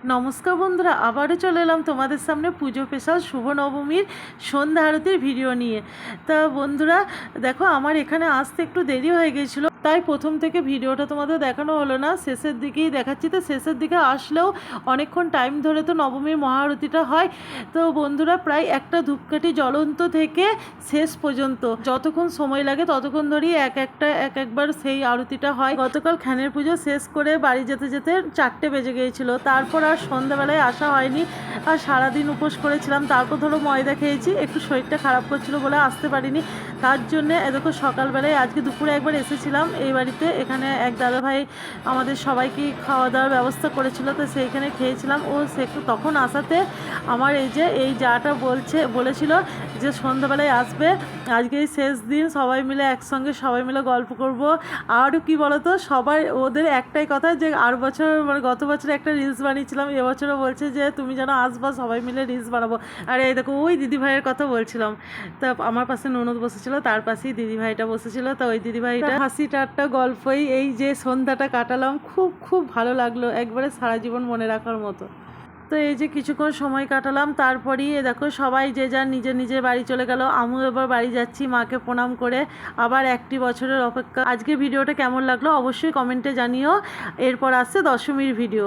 নমস্কার বন্ধুরা, আবারও চলে এলাম তোমাদের সামনে পুজো স্পেশাল শুভ নবমীর সন্ধ্যা আরতির ভিডিও নিয়ে। তা বন্ধুরা দেখো, আমার এখানে আসতে একটু দেরি হয়ে গিয়েছিল, তাই প্রথম থেকে ভিডিওটা তোমাদের দেখানো হলো না, শেষের দিকেই দেখাচ্ছি। তো শেষের দিকে আসলেও অনেকক্ষণ টাইম ধরে তো নবমীর মহাআরতিটা হয়। তো বন্ধুরা প্রায় একটা ধূপকাঠি জ্বলন্ত থেকে শেষ পর্যন্ত যতক্ষণ সময় লাগে ততক্ষণ ধরেই একবার সেই আরতিটা হয়। গতকাল খ্যানের পুজো শেষ করে বাড়ি যেতে যেতে 4টে বেজে গিয়েছিল, তারপর আর সন্ধ্যাবেলায় আসা হয়নি। আর সারাদিন উপোস করেছিলাম, তারপর ধরো ময়দা খেয়েছি, একটু শরীরটা খারাপ করছিল বলে আসতে পারিনি। তার জন্যে দেখো সকালবেলায় আজকে দুপুরে একবার এসেছিলাম এই বাড়িতে। এখানে এক দাদাভাই আমাদের সবাইকে খাওয়া দাওয়ার ব্যবস্থা করেছিল, তো সেইখানে খেয়েছিলাম। ও সে তখন আসাতে আমার এই যাটা বলেছিল যে সন্ধ্যাবেলায় আসবে, আজকেই শেষ দিন, সবাই মিলে একসঙ্গে সবাই মিলে গল্প করব। আর কি বলতো, সবাই ওদের একটাই কথা যে আর বছর মানে গত বছর একটা রিলস বানিয়েছিলাম, এবছরও বলছে যে তুমি যেন আসবা, সবাই মিলে রিলস বানাবো। আর এই দেখো ওই দিদিভাইয়ের কথা বলছিলাম, তা আমার পাশে ননদ বসেছিল, তার পাশেই দিদিভাইটা বসেছিল। তো ওই দিদিভাইটা হাসি ঠাট্টা গল্পই এই যে সন্ধ্যাটা কাটালাম, খুব খুব ভালো লাগলো, একবারে সারা জীবন মনে রাখার মতো। তো এই যে কিছুক্ষণ সময় কাটালাম, তারপরেই দেখো সবাই যে যার নিজের নিজের বাড়ি চলে গেল। আমিও এবার বাড়ি যাচ্ছি মাকে প্রণাম করে, আবার একটি বছরের অপেক্ষা। আজকে ভিডিওটা কেমন লাগলো অবশ্যই কমেন্টে জানিও। এরপর আসছে দশমীর ভিডিও।